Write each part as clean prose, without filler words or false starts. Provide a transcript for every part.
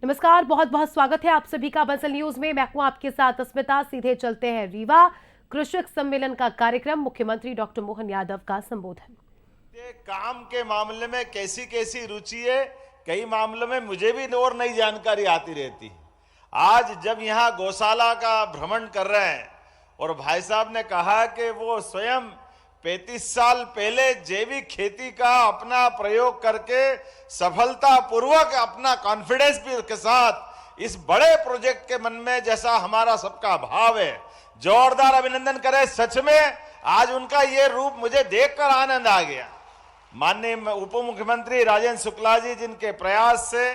नमस्कार, बहुत बहुत स्वागत है आप सभी का बंसल न्यूज में। मैं हूं आपके साथ अस्मिता। सीधे चलते हैं रीवा। कृषक सम्मेलन का कार्यक्रम, मुख्यमंत्री डॉक्टर मोहन यादव का संबोधन। काम के मामले में कैसी कैसी रुचि है, कई मामलों में मुझे भी और नई जानकारी आती रहती है। आज जब यहाँ गौशाला का भ्रमण कर रहे हैं और भाई साहब ने कहा कि वो स्वयं 35 साल पहले जैविक खेती का अपना प्रयोग करके सफलतापूर्वक अपना कॉन्फिडेंस भी के साथ इस बड़े प्रोजेक्ट के मन में जैसा हमारा सबका भाव है, जोरदार अभिनंदन करें। सच में आज उनका ये रूप मुझे देखकर आनंद आ गया। माननीय उप मुख्यमंत्री राजेंद्र शुक्ला जी जिनके प्रयास से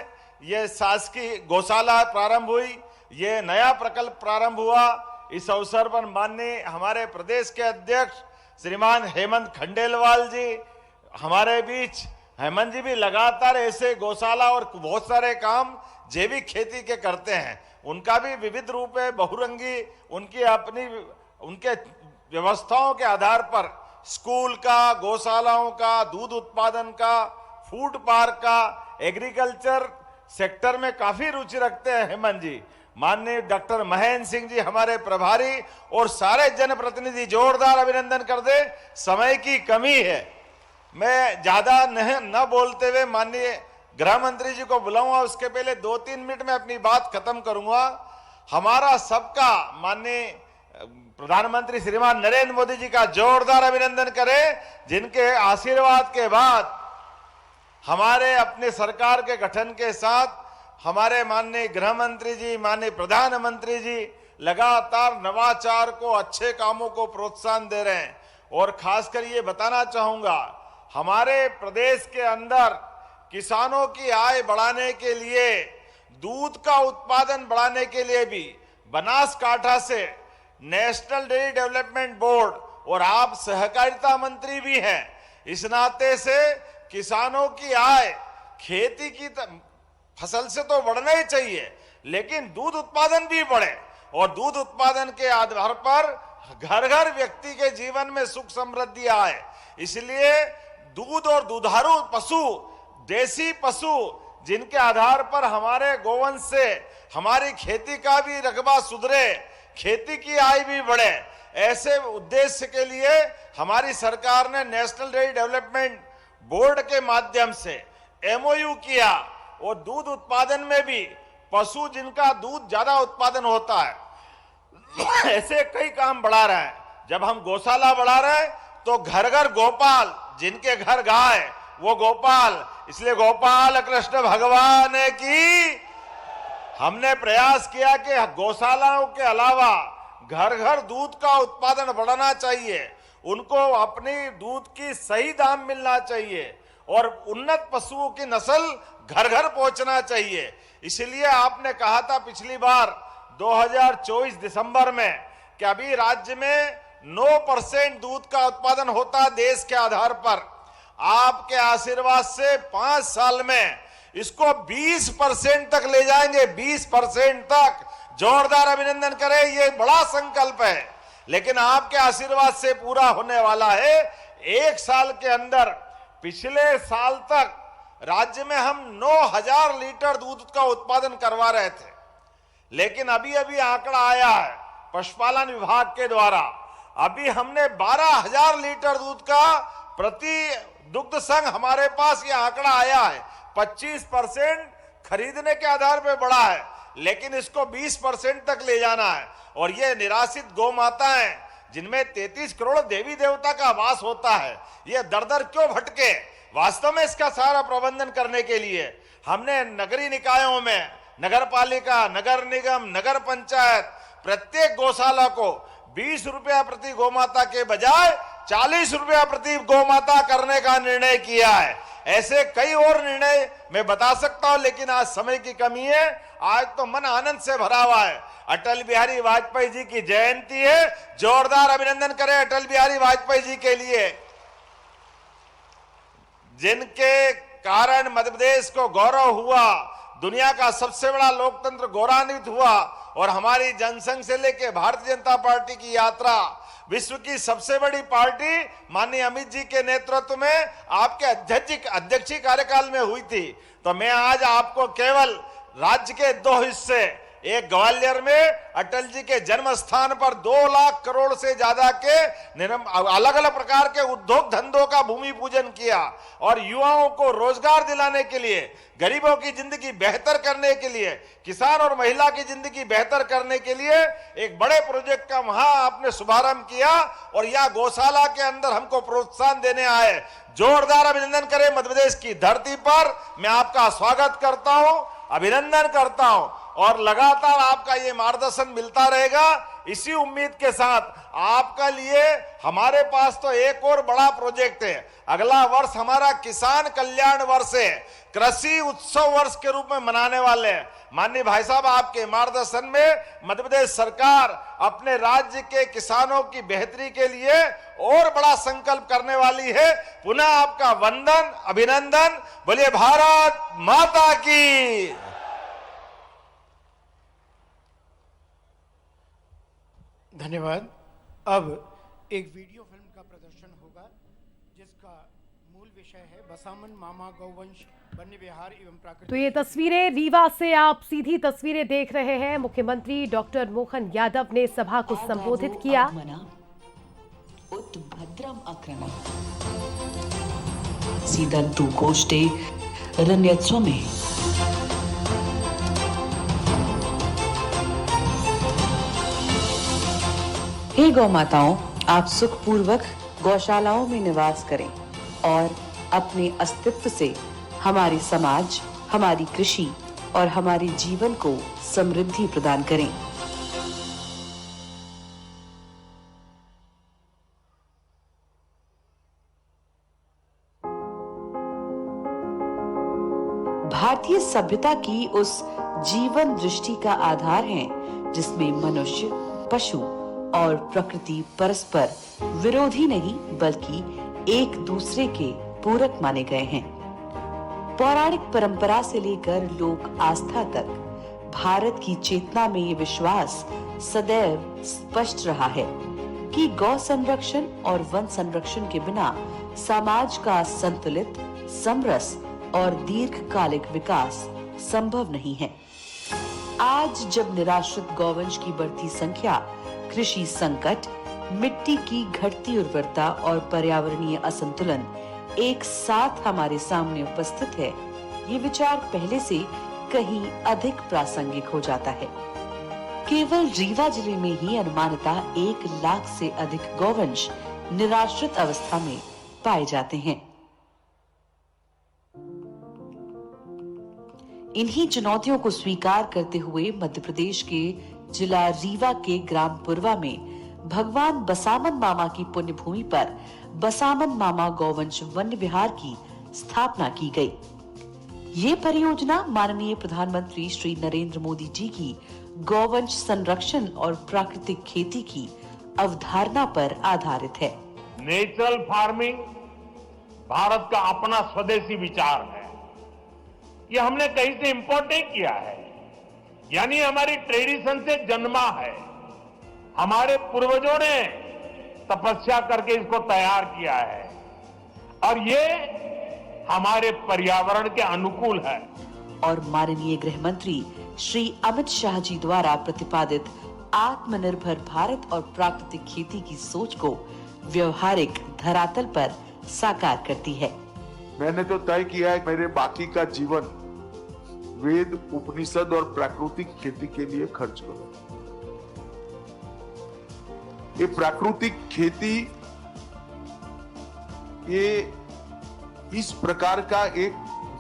ये शासकीय गौशाला प्रारंभ हुई, ये नया प्रकल्प प्रारंभ हुआ। इस अवसर पर माननीय हमारे प्रदेश के अध्यक्ष श्रीमान हेमंत खंडेलवाल जी हमारे बीच। हेमंत जी भी लगातार ऐसे गौशाला और बहुत सारे काम जैविक खेती के करते हैं। उनका भी विविध रूप है, बहुरंगी उनकी अपनी उनके व्यवस्थाओं के आधार पर स्कूल का, गौशालाओं का, दूध उत्पादन का, फूड पार्क का, एग्रीकल्चर सेक्टर में काफी रुचि रखते हैं हेमंत जी। माननीय डॉक्टर महेंद्र सिंह जी हमारे प्रभारी और सारे जनप्रतिनिधि जोरदार अभिनंदन कर दे। समय की कमी है, मैं ज्यादा न बोलते हुए माननीय गृह मंत्री जी को बुलाऊंगा। उसके पहले 2-3 मिनट में अपनी बात खत्म करूंगा। हमारा सबका माननीय प्रधानमंत्री श्रीमान नरेंद्र मोदी जी का जोरदार अभिनंदन करें, जिनके आशीर्वाद के बाद हमारे अपने सरकार के गठन के साथ हमारे माननीय गृह मंत्री जी, माननीय प्रधानमंत्री जी लगातार नवाचार को, अच्छे कामों को प्रोत्साहन दे रहे हैं। और खासकर ये बताना चाहूंगा, हमारे प्रदेश के अंदर किसानों की आय बढ़ाने के लिए, दूध का उत्पादन बढ़ाने के लिए भी बनासकांठा से नेशनल डेयरी डेवलपमेंट बोर्ड, और आप सहकारिता मंत्री भी हैं, इस नाते से किसानों की आय खेती की फसल से तो बढ़ना ही चाहिए, लेकिन दूध उत्पादन भी बढ़े और दूध उत्पादन के आधार पर घर घर व्यक्ति के जीवन में सुख समृद्धि आए। इसलिए दूध और दुधारू पशु, देसी पशु जिनके आधार पर हमारे गोवंश से हमारी खेती का भी रकबा सुधरे, खेती की आय भी बढ़े, ऐसे उद्देश्य के लिए हमारी सरकार ने नेशनल डेयरी डेवलपमेंट बोर्ड के माध्यम से MOU किया और दूध उत्पादन में भी पशु जिनका दूध ज्यादा उत्पादन होता है ऐसे कई काम बढ़ा रहे हैं। जब हम गौशाला बढ़ा रहे हैं तो घर घर गोपाल, जिनके घर गाय वो गोपाल, इसलिए गोपाल कृष्ण भगवान की हमने प्रयास किया कि गौशालाओं के अलावा घर घर दूध का उत्पादन बढ़ाना चाहिए, उनको अपनी दूध की सही दाम मिलना चाहिए और उन्नत पशुओं की नस्ल घर घर पहुंचना चाहिए। इसलिए आपने कहा था पिछली बार 2024 दिसंबर में कि अभी राज्य में 9% दूध का उत्पादन होता देश के आधार पर। आपके आशीर्वाद से 5 साल में इसको 20% तक ले जाएंगे, 20% तक। जोरदार अभिनंदन करें, ये बड़ा संकल्प है, लेकिन आपके आशीर्वाद से पूरा होने वाला है। 1 साल के अंदर, पिछले साल तक राज्य में हम 9000 लीटर दूध का उत्पादन करवा रहे थे, लेकिन अभी अभी आंकड़ा आया है पशुपालन विभाग के द्वारा, अभी हमने 12000 लीटर दूध का प्रति दुग्ध संघ हमारे पास ये आंकड़ा आया है। 25% खरीदने के आधार पर बढ़ा है, लेकिन इसको 20% तक ले जाना है। और ये निराश्रित गौ माताएं जिनमें 33 करोड़ देवी देवता का वास होता है, ये दर दर क्यों भटके? वास्तव में इसका सारा प्रबंधन करने के लिए हमने नगरीय निकायों में, नगर पालिका, नगर निगम, नगर पंचायत, प्रत्येक गौशाला को 20 रुपया प्रति गौमाता के बजाय 40 रुपया प्रति गौमाता करने का निर्णय किया है। ऐसे कई और निर्णय मैं बता सकता हूं, लेकिन आज समय की कमी है। आज तो मन आनंद से भरा हुआ है। अटल बिहारी वाजपेयी जी की जयंती है, जोरदार अभिनंदन करें अटल बिहारी वाजपेयी जी के लिए, जिनके कारण मध्य प्रदेश को गौरव हुआ, दुनिया का सबसे बड़ा लोकतंत्र गौरवान्वित हुआ और हमारी जनसंघ से लेकर भारतीय जनता पार्टी की यात्रा विश्व की सबसे बड़ी पार्टी माननीय अमित जी के नेतृत्व में आपके अध्यक्षीय कार्यकाल में हुई थी। तो मैं आज आपको केवल राज्य के 2 हिस्से, एक ग्वालियर में अटल जी के जन्म स्थान पर 2 लाख करोड़ से ज्यादा के अलग अलग प्रकार के उद्योग धंधों का भूमि पूजन किया और युवाओं को रोजगार दिलाने के लिए, गरीबों की जिंदगी बेहतर करने के लिए, किसान और महिला की जिंदगी बेहतर करने के लिए एक बड़े प्रोजेक्ट का वहां आपने शुभारंभ किया और यह गौशाला के अंदर हमको प्रोत्साहन देने आए। जोरदार अभिनंदन करें मध्य प्रदेश की धरती पर। मैं आपका स्वागत करता हूं, अभिनंदन करता हूं और लगातार आपका ये मार्गदर्शन मिलता रहेगा। इसी उम्मीद के साथ आपका लिए हमारे पास तो एक और बड़ा प्रोजेक्ट है। अगला वर्ष हमारा किसान कल्याण वर्ष है, कृषि उत्सव वर्ष के रूप में मनाने वाले हैं। माननीय भाई साहब, आपके मार्गदर्शन में मध्य प्रदेश सरकार अपने राज्य के किसानों की बेहतरी के लिए और बड़ा संकल्प करने वाली है। पुनः आपका वंदन, अभिनंदन। बोलिए भारत माता की। धन्यवाद। अब एक वीडियो फिल्म का प्रदर्शन होगा जिसका मूल विषय है बसामन मामा गौवंश वन्य विहार एवं प्राकृतिक। तो ये तस्वीरें रीवा से आप सीधी तस्वीरें देख रहे हैं। मुख्यमंत्री डॉक्टर मोहन यादव ने सभा को संबोधित किया। भद्रम अक्रम सीदंतु कोष्टे रण्यत्व में हे गौ माताओं, आप सुखपूर्वक गौशालाओं में निवास करें और अपने अस्तित्व से हमारे समाज, हमारी कृषि और हमारे जीवन को समृद्धि प्रदान करें। भारतीय सभ्यता की उस जीवन दृष्टि का आधार है जिसमें मनुष्य, पशु और प्रकृति परस्पर विरोधी नहीं बल्कि एक दूसरे के पूरक माने गए हैं। पौराणिक परंपरा से लेकर लोक आस्था तक भारत की चेतना में ये विश्वास सदैव स्पष्ट रहा है कि गौ संरक्षण और वन संरक्षण के बिना समाज का संतुलित, समरस और दीर्घकालिक विकास संभव नहीं है। आज जब निराश्रित गौवंश की बढ़ती संख्या, कृषि संकट, मिट्टी की घटती उर्वरता और पर्यावरणीय असंतुलन एक साथ हमारे सामने उपस्थित है, ये विचार पहले से कहीं अधिक प्रासंगिक हो जाता है। केवल रीवा जिले में ही अनुमानतः 1 लाख से अधिक गौवंश निराश्रित अवस्था में पाए जाते हैं। इन्हीं चुनौतियों को स्वीकार करते हुए मध्य प्रदेश के जिला रीवा के ग्राम पुरवा में भगवान बसामन मामा की पुण्य भूमि पर बसामन मामा गौवंश वन्य विहार की स्थापना की गई। ये परियोजना माननीय प्रधानमंत्री श्री नरेंद्र मोदी जी की गौवंश संरक्षण और प्राकृतिक खेती की अवधारणा पर आधारित है। नेचुरल फार्मिंग भारत का अपना स्वदेशी विचार है। ये हमने कहीं से इंपोर्ट नहीं किया है, यानी हमारी ट्रेडिशन से जन्मा है। हमारे पूर्वजों ने तपस्या करके इसको तैयार किया है और ये हमारे पर्यावरण के अनुकूल है। और माननीय गृह मंत्री श्री अमित शाह जी द्वारा प्रतिपादित आत्मनिर्भर भारत और प्राकृतिक खेती की सोच को व्यवहारिक धरातल पर साकार करती है। मैंने तो तय किया है मेरे बाकी का जीवन वेद, उपनिषद और प्राकृतिक खेती के लिए खर्च करूं। ये प्राकृतिक खेती ये इस प्रकार का एक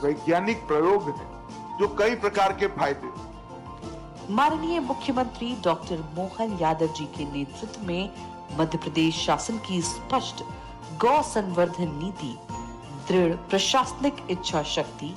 वैज्ञानिक प्रयोग है जो कई प्रकार के फायदे। माननीय मुख्यमंत्री डॉक्टर मोहन यादव जी के नेतृत्व में मध्य प्रदेश शासन की स्पष्ट गौ संवर्धन नीति, दृढ़ प्रशासनिक इच्छा शक्ति,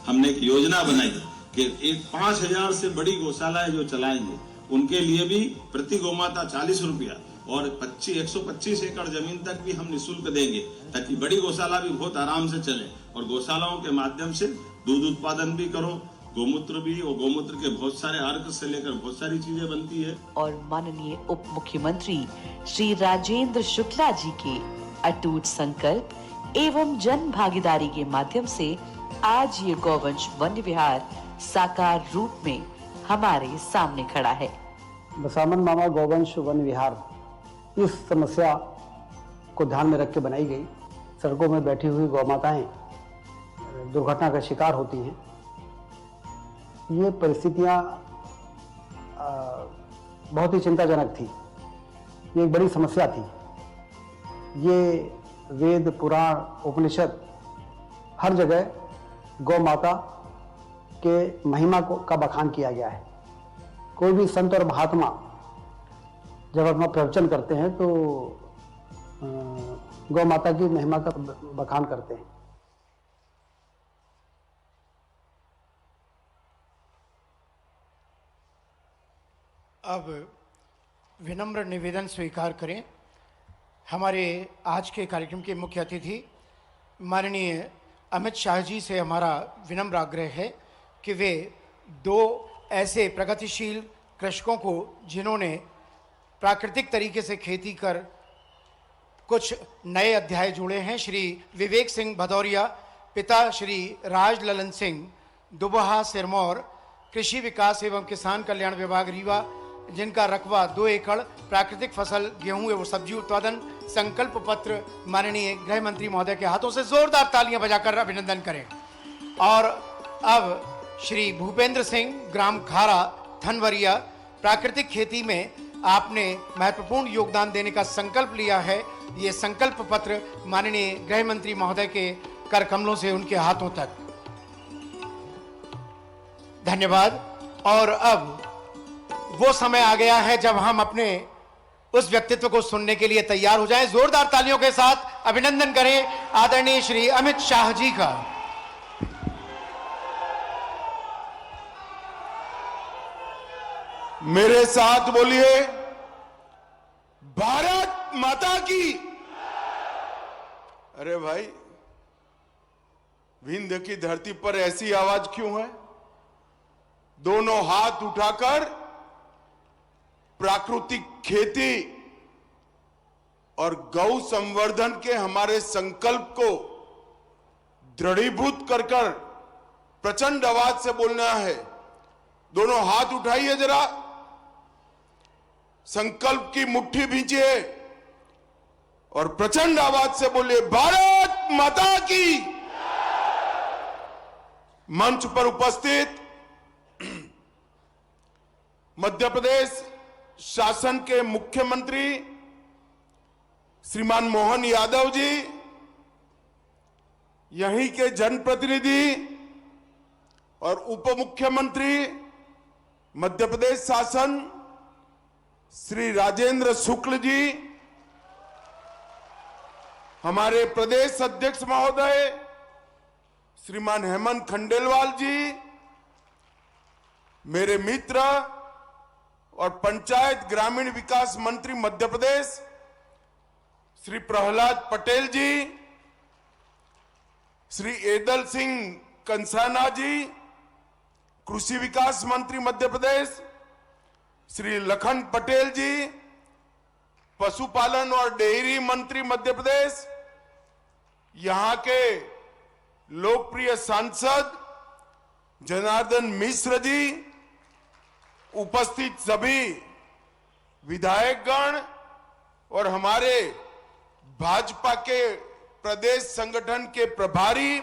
हमने एक योजना बनाई कि एक 5000 से बड़ी गौशालाएं जो चलाएंगे उनके लिए भी प्रति गौमाता 40 रुपया और 125 एकड़ जमीन तक भी हम निःशुल्क देंगे ताकि बड़ी गौशाला भी बहुत आराम से चले और गौशालाओं के माध्यम से दूध उत्पादन भी करो, गोमूत्र भी, और गोमूत्र के बहुत सारे अर्क से लेकर बहुत सारी चीजें बनती है। और माननीय उप मुख्यमंत्री श्री राजेंद्र शुक्ला जी के अटूट संकल्प एवं जन भागीदारी के माध्यम से आज ये गौवंश वन्य विहार साकार रूप में हमारे सामने खड़ा है। बसामन मामा गौवंश वन विहार इस समस्या को ध्यान में रख के बनाई गई। सड़कों में बैठी हुई गौ माताएं दुर्घटना का शिकार होती हैं। ये परिस्थितियां बहुत ही चिंताजनक थी। ये एक बड़ी समस्या थी। ये वेद, पुराण, उपनिषद हर जगह गौ माता के महिमा का बखान किया गया है। कोई भी संत और महात्मा जब अपना प्रवचन करते हैं तो गौ माता की महिमा का बखान करते हैं। अब विनम्र निवेदन स्वीकार करें। हमारे आज के कार्यक्रम के मुख्य अतिथि माननीय अमित शाह जी से हमारा विनम्र आग्रह है कि वे दो ऐसे प्रगतिशील कृषकों को, जिन्होंने प्राकृतिक तरीके से खेती कर कुछ नए अध्याय जोड़े हैं, श्री विवेक सिंह भदौरिया, पिता श्री राज ललन सिंह, दुबहा सिरमौर, कृषि विकास एवं किसान कल्याण विभाग रीवा, जिनका रकबा 2 एकड़, प्राकृतिक फसल गेहूं एवं सब्जी उत्पादन, संकल्प पत्र माननीय गृह मंत्री महोदय के हाथों से जोरदार तालियां बजाकर अभिनंदन करें। और अब श्री भूपेंद्र सिंह, ग्राम खारा, थनवरिया, प्राकृतिक खेती में आपने महत्वपूर्ण योगदान देने का संकल्प लिया है। ये संकल्प पत्र माननीय गृह मंत्री महोदय के कर कमलों से उनके हाथों तक। धन्यवाद। और अब वो समय आ गया है जब हम अपने उस व्यक्तित्व को सुनने के लिए तैयार हो जाएं। जोरदार तालियों के साथ अभिनंदन करें आदरणीय श्री अमित शाह जी का। मेरे साथ बोलिए, भारत माता की। अरे भाई, विंध्य की धरती पर ऐसी आवाज क्यों है? दोनों हाथ उठाकर प्राकृतिक खेती और गौ संवर्धन के हमारे संकल्प को दृढ़ीभूत कर प्रचंड आवाज से बोलना है। दोनों हाथ उठाइए जरा, संकल्प की मुट्ठी भींचिए और प्रचंड आवाज से बोलिए, भारत माता की। मंच पर उपस्थित मध्य प्रदेश शासन के मुख्यमंत्री श्रीमान मोहन यादव जी, यहीं के जनप्रतिनिधि और उप मुख्यमंत्री मध्य प्रदेश शासन श्री राजेंद्र शुक्ल जी, हमारे प्रदेश अध्यक्ष महोदय श्रीमान हेमंत खंडेलवाल जी, मेरे मित्र और पंचायत ग्रामीण विकास मंत्री मध्य प्रदेश श्री प्रहलाद पटेल जी, श्री एदल सिंह कंसाना जी, कृषि विकास मंत्री मध्य प्रदेश श्री लखन पटेल जी, पशुपालन और डेयरी मंत्री मध्य प्रदेश, यहां के लोकप्रिय सांसद जनार्दन मिश्र जी, उपस्थित सभी विधायकगण और हमारे भाजपा के प्रदेश संगठन के प्रभारी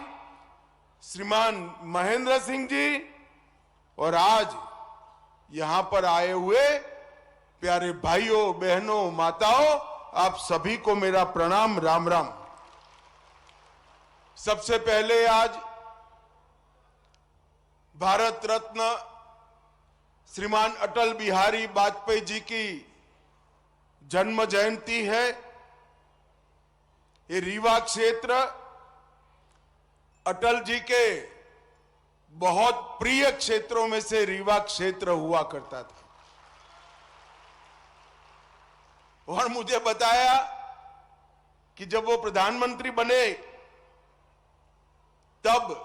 श्रीमान महेंद्र सिंह जी, और आज यहां पर आए हुए प्यारे भाइयों, बहनों, माताओं, आप सभी को मेरा प्रणाम, राम राम। सबसे पहले आज भारत रत्न श्रीमान अटल बिहारी वाजपेयी जी की जन्म जयंती है। ये रीवा क्षेत्र अटल जी के बहुत प्रिय क्षेत्रों में से रीवा क्षेत्र हुआ करता था। और मुझे बताया कि जब वो प्रधानमंत्री बने तब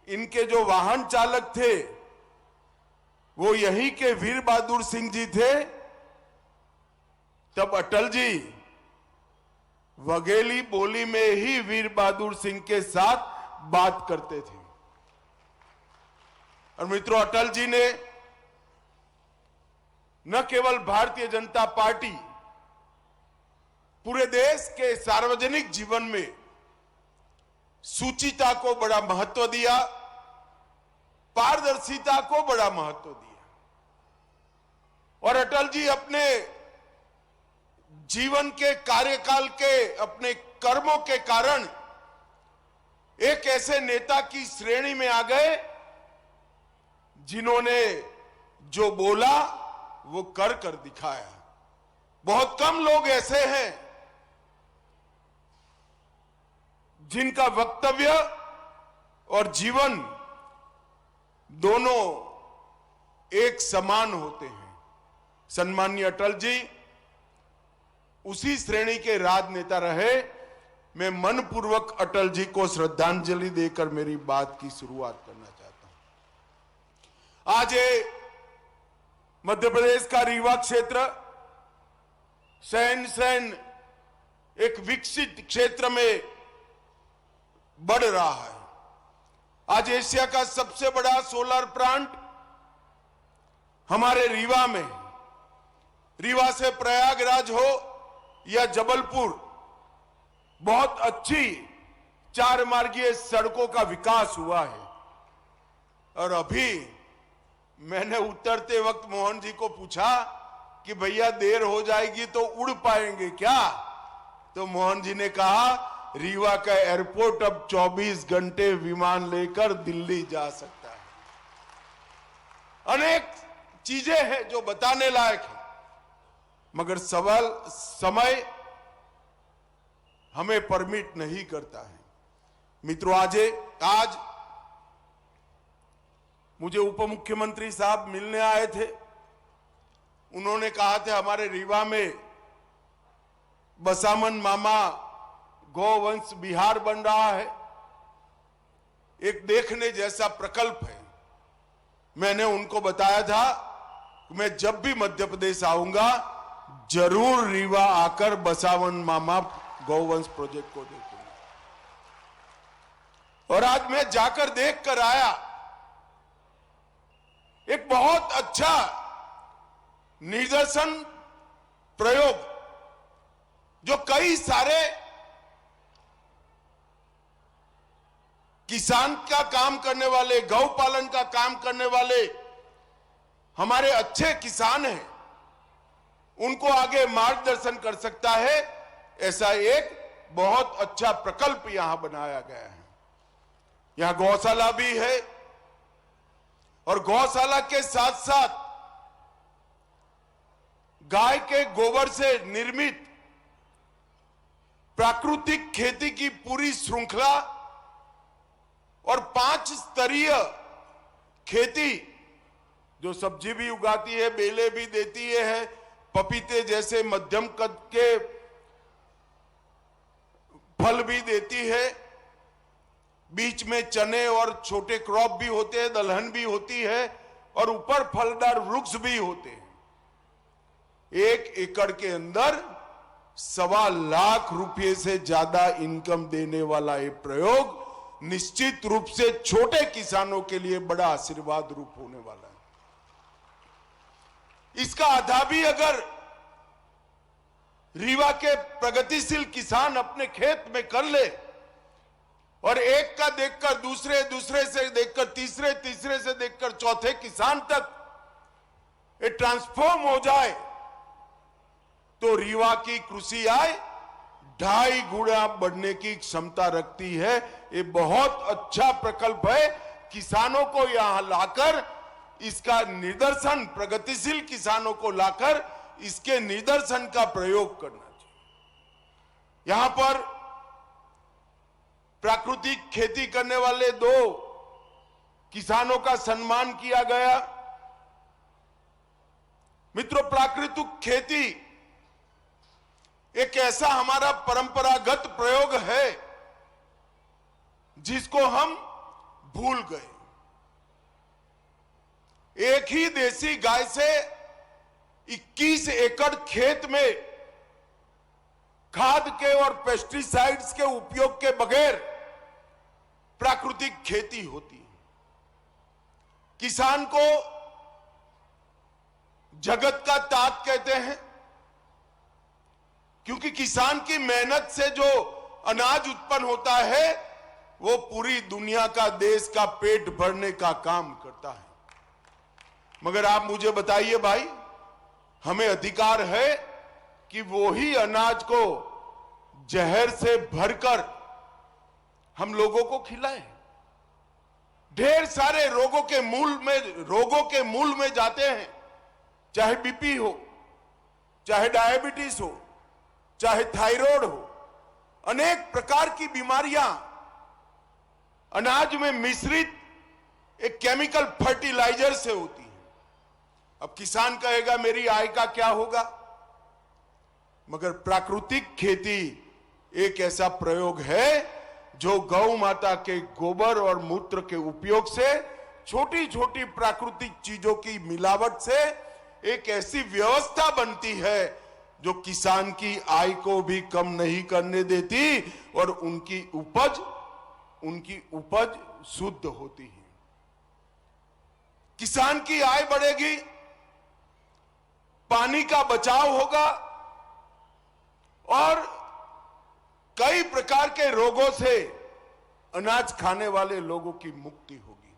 इनके जो वाहन चालक थे वो यहीं के वीर बहादुर सिंह जी थे। तब अटल जी वघेली बोली में ही वीर बहादुर सिंह के साथ बात करते थे। और मित्रों, अटल जी ने न केवल भारतीय जनता पार्टी, पूरे देश के सार्वजनिक जीवन में शुचिता को बड़ा महत्व दिया, पारदर्शिता को बड़ा महत्व दिया। और अटल जी अपने जीवन के कार्यकाल के अपने कर्मों के कारण एक ऐसे नेता की श्रेणी में आ गए जिन्होंने जो बोला वो कर कर दिखाया। बहुत कम लोग ऐसे हैं जिनका वक्तव्य और जीवन दोनों एक समान होते हैं। सम्माननीय अटल जी उसी श्रेणी के राजनेता रहे। मैं मनपूर्वक अटल जी को श्रद्धांजलि देकर मेरी बात की शुरुआत करना चाहता हूं। आज ये मध्य प्रदेश का रीवा क्षेत्र सहन एक विकसित क्षेत्र में बढ़ रहा है। आज एशिया का सबसे बड़ा सोलर प्लांट हमारे रीवा में, रीवा से प्रयागराज हो या जबलपुर, बहुत अच्छी 4 मार्गीय सड़कों का विकास हुआ है। और अभी मैंने उतरते वक्त मोहन जी को पूछा कि भैया देर हो जाएगी तो उड़ पाएंगे क्या? तो मोहन जी ने कहा रीवा का एयरपोर्ट अब 24 घंटे विमान लेकर दिल्ली जा सकता है। अनेक चीजें हैं जो बताने लायक है, मगर समय हमें परमिट नहीं करता है। मित्रों, आज मुझे उप मुख्यमंत्री साहब मिलने आए थे। उन्होंने कहा था हमारे रीवा में बसामन मामा गौवंश विहार बन रहा है, एक देखने जैसा प्रकल्प है। मैंने उनको बताया था कि मैं जब भी मध्य प्रदेश आऊंगा जरूर रीवा आकर बसावन मामा गौवंश प्रोजेक्ट को देखूंगा। और आज मैं जाकर देख कर आया। एक बहुत अच्छा निदर्शन प्रयोग जो कई सारे किसान का काम करने वाले, गौ पालन का काम करने वाले हमारे अच्छे किसान हैं, उनको आगे मार्गदर्शन कर सकता है। ऐसा एक बहुत अच्छा प्रकल्प यहां बनाया गया है। यहां गौशाला भी है और गौशाला के साथ साथ गाय के गोबर से निर्मित प्राकृतिक खेती की पूरी श्रृंखला और 5 स्तरीय खेती, जो सब्जी भी उगाती है, बेले भी देती है, पपीते जैसे मध्यम कद के फल भी देती है, बीच में चने और छोटे क्रॉप भी होते हैं, दलहन भी होती है और ऊपर फलदार वृक्ष भी होते हैं। 1 एकड़ के अंदर 1.25 लाख रुपए से ज्यादा इनकम देने वाला ये प्रयोग निश्चित रूप से छोटे किसानों के लिए बड़ा आशीर्वाद रूप होने वाला है। इसका आधा भी अगर रीवा के प्रगतिशील किसान अपने खेत में कर ले और एक का देखकर दूसरे, दूसरे से देखकर तीसरे, तीसरे से देखकर चौथे किसान तक ये ट्रांसफॉर्म हो जाए तो रीवा की कृषि आय 2.5 गुना बढ़ने की क्षमता रखती है। ये बहुत अच्छा प्रकल्प है। किसानों को यहां लाकर इसका निदर्शन, प्रगतिशील किसानों को लाकर इसके निदर्शन का प्रयोग करना चाहिए। यहां पर प्राकृतिक खेती करने वाले 2 किसानों का सम्मान किया गया। मित्रों, प्राकृतिक खेती एक ऐसा हमारा परंपरागत प्रयोग है जिसको हम भूल गए। एक ही देसी गाय से 21 एकड़ खेत में खाद के और पेस्टिसाइड्स के उपयोग के बगैर प्राकृतिक खेती होती है। किसान को जगत का ताज कहते हैं, क्योंकि किसान की मेहनत से जो अनाज उत्पन्न होता है वो पूरी दुनिया का, देश का पेट भरने का काम करता है। मगर आप मुझे बताइए भाई, हमें अधिकार है कि वो ही अनाज को जहर से भरकर हम लोगों को खिलाएं। ढेर सारे रोगों के मूल में जाते हैं, चाहे बीपी हो, चाहे डायबिटीज हो, चाहे थायराइड हो, अनेक प्रकार की बीमारियां अनाज में मिश्रित एक केमिकल फर्टिलाइजर से होती है। अब किसान कहेगा मेरी आय का क्या होगा? मगर प्राकृतिक खेती एक ऐसा प्रयोग है जो गौ माता के गोबर और मूत्र के उपयोग से, छोटी छोटी प्राकृतिक चीजों की मिलावट से एक ऐसी व्यवस्था बनती है जो किसान की आय को भी कम नहीं करने देती और उनकी उपज शुद्ध होती है। किसान की आय बढ़ेगी, पानी का बचाव होगा और कई प्रकार के रोगों से अनाज खाने वाले लोगों की मुक्ति होगी।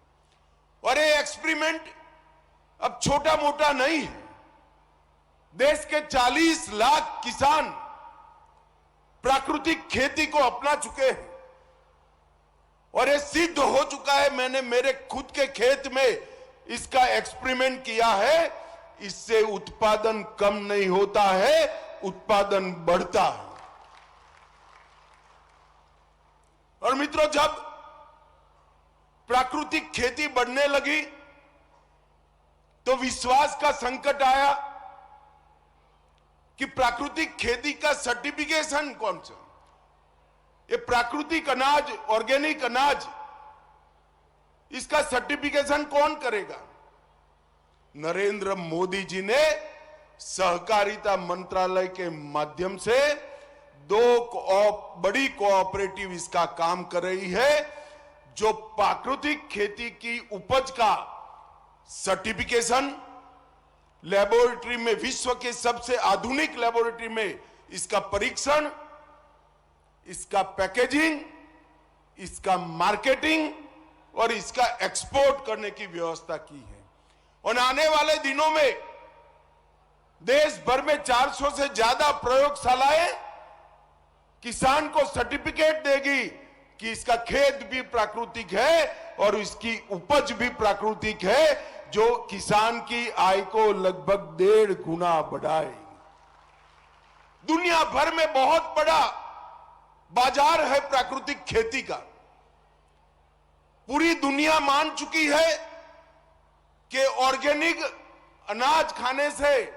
और ये एक्सपेरिमेंट अब छोटा मोटा नहीं है। देश के 40 लाख किसान प्राकृतिक खेती को अपना चुके हैं और ये सिद्ध हो चुका है। मैंने मेरे खुद के खेत में इसका एक्सपेरिमेंट किया है। इससे उत्पादन कम नहीं होता है, उत्पादन बढ़ता है। और मित्रों, जब प्राकृतिक खेती बढ़ने लगी तो विश्वास का संकट आया कि प्राकृतिक खेती का सर्टिफिकेशन कौन सा? ये प्राकृतिक अनाज, ऑर्गेनिक अनाज, इसका सर्टिफिकेशन कौन करेगा? नरेंद्र मोदी जी ने सहकारिता मंत्रालय के माध्यम से 2 बड़ी कोऑपरेटिव इसका काम कर रही है, जो प्राकृतिक खेती की उपज का सर्टिफिकेशन लेबोरेटरी में, विश्व के सबसे आधुनिक लेबोरेटरी में इसका परीक्षण, इसका पैकेजिंग, इसका मार्केटिंग और इसका एक्सपोर्ट करने की व्यवस्था की है। और आने वाले दिनों में देश भर में 400 से ज्यादा प्रयोगशालाएं किसान को सर्टिफिकेट देगी कि इसका खेत भी प्राकृतिक है और इसकी उपज भी प्राकृतिक है, जो किसान की आय को लगभग 1.5 गुना बढ़ाएगी। दुनिया भर में बहुत बड़ा बाजार है प्राकृतिक खेती का। पूरी दुनिया मान चुकी है कि ऑर्गेनिक अनाज खाने से,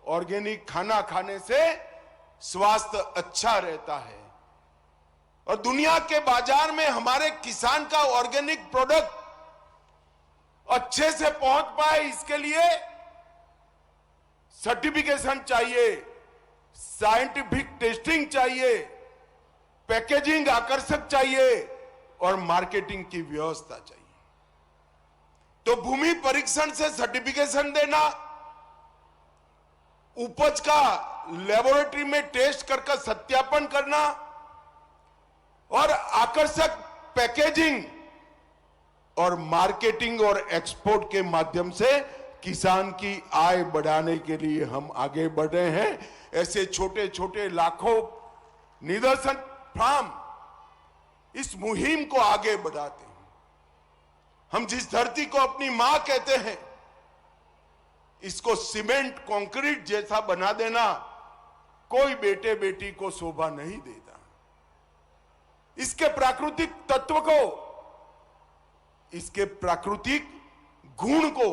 ऑर्गेनिक खाना खाने से स्वास्थ्य अच्छा रहता है। और दुनिया के बाजार में हमारे किसान का ऑर्गेनिक प्रोडक्ट अच्छे से पहुंच पाए, इसके लिए सर्टिफिकेशन चाहिए, साइंटिफिक टेस्टिंग चाहिए, पैकेजिंग आकर्षक चाहिए और मार्केटिंग की व्यवस्था चाहिए। तो भूमि परीक्षण से सर्टिफिकेशन देना, उपज का लेबोरेटरी में टेस्ट करके सत्यापन करना और आकर्षक पैकेजिंग और मार्केटिंग और एक्सपोर्ट के माध्यम से किसान की आय बढ़ाने के लिए हम आगे बढ़ रहे हैं। ऐसे छोटे छोटे लाखों निदर्शन फार्म इस मुहिम को आगे बढ़ाते हैं। हम जिस धरती को अपनी मां कहते हैं, इसको सीमेंट कंक्रीट जैसा बना देना कोई बेटे बेटी को शोभा नहीं देता। इसके प्राकृतिक तत्व को, इसके प्राकृतिक गुण को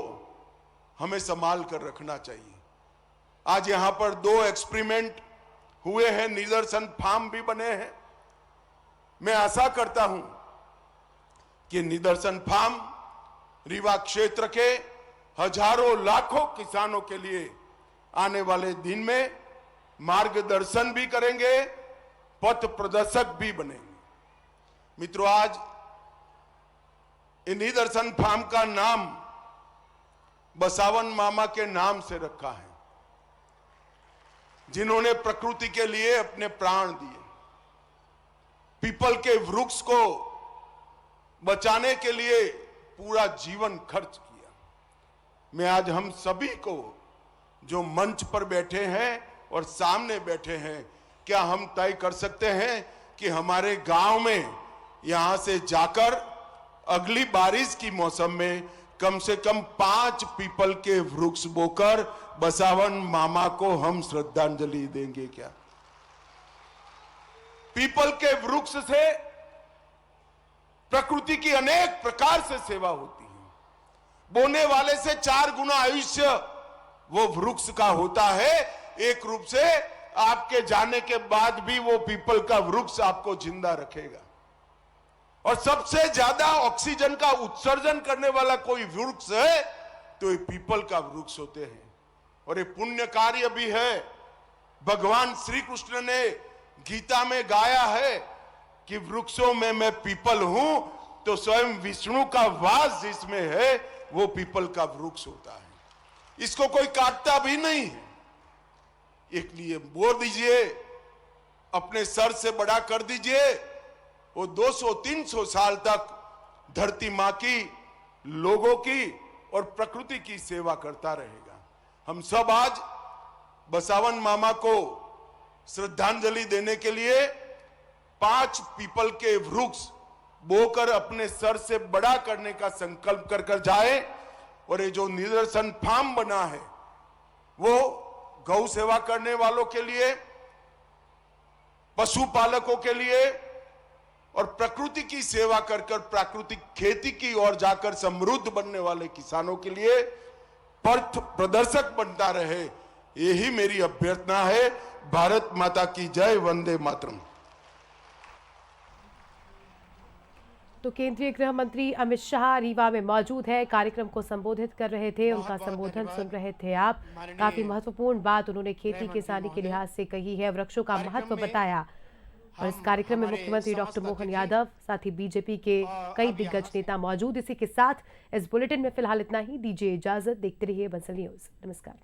हमें संभाल कर रखना चाहिए। आज यहां पर 2 एक्सपेरिमेंट हुए हैं, निदर्शन फार्म भी बने हैं। मैं आशा करता हूं कि निदर्शन फार्म रीवा क्षेत्र के हजारों लाखों किसानों के लिए आने वाले दिन में मार्गदर्शन भी करेंगे, पथ प्रदर्शक भी बनेंगे। मित्रों, आज इन निदर्शन फार्म का नाम बसावन मामा के नाम से रखा है, जिन्होंने प्रकृति के लिए अपने प्राण दिए, पीपल के वृक्ष को बचाने के लिए पूरा जीवन खर्च किया। मैं आज हम सभी को जो मंच पर बैठे हैं और सामने बैठे हैं, क्या हम तय कर सकते हैं कि हमारे गांव में यहां से जाकर अगली बारिश की मौसम में कम से कम 5 पीपल के वृक्ष बोकर बसावन मामा को हम श्रद्धांजलि देंगे? क्या पीपल के वृक्ष से प्रकृति की अनेक प्रकार से सेवा होती है। बोने वाले से 4 गुना आयुष्य वो वृक्ष का होता है। एक रूप से आपके जाने के बाद भी वो पीपल का वृक्ष आपको जिंदा रखेगा। और सबसे ज्यादा ऑक्सीजन का उत्सर्जन करने वाला कोई वृक्ष है तो ये पीपल का वृक्ष होते हैं। और ये पुण्य कार्य भी है। भगवान श्री कृष्ण ने गीता में गाया है कि वृक्षों में मैं पीपल हूं, तो स्वयं विष्णु का वास जिसमें है वो पीपल का वृक्ष होता है। इसको कोई काटता भी नहीं है। एक लिए बोल दीजिए, अपने सर से बड़ा कर दीजिए, वो 200-300 साल तक धरती मां की, लोगों की और प्रकृति की सेवा करता रहेगा। हम सब आज बसावन मामा को श्रद्धांजलि देने के लिए 5 पीपल के वृक्ष बोकर अपने सर से बड़ा करने का संकल्प कर जाए। और ये जो निदर्शन फार्म बना है वो गौ सेवा करने वालों के लिए, पशुपालकों के लिए और प्रकृति की सेवा कर प्राकृतिक खेती की ओर जाकर समृद्ध बनने वाले किसानों के लिए पथ प्रदर्शक बनता रहे, यही मेरी अभ्यर्थना है। भारत माता की जय, वंदे मातरम। तो केंद्रीय गृह मंत्री अमित शाह रीवा में मौजूद है, कार्यक्रम को संबोधित कर रहे थे। उनका संबोधन सुन रहे थे आप। काफी महत्वपूर्ण बात उन्होंने खेती किसानी के लिहाज से कही है, वृक्षों का महत्व बताया। और इस कार्यक्रम में मुख्यमंत्री डॉक्टर मोहन यादव, साथ ही बीजेपी के कई दिग्गज नेता मौजूद। इसी के साथ इस बुलेटिन में फिलहाल इतना ही। दीजिए इजाजत, देखते रहिए बंसल न्यूज। नमस्कार।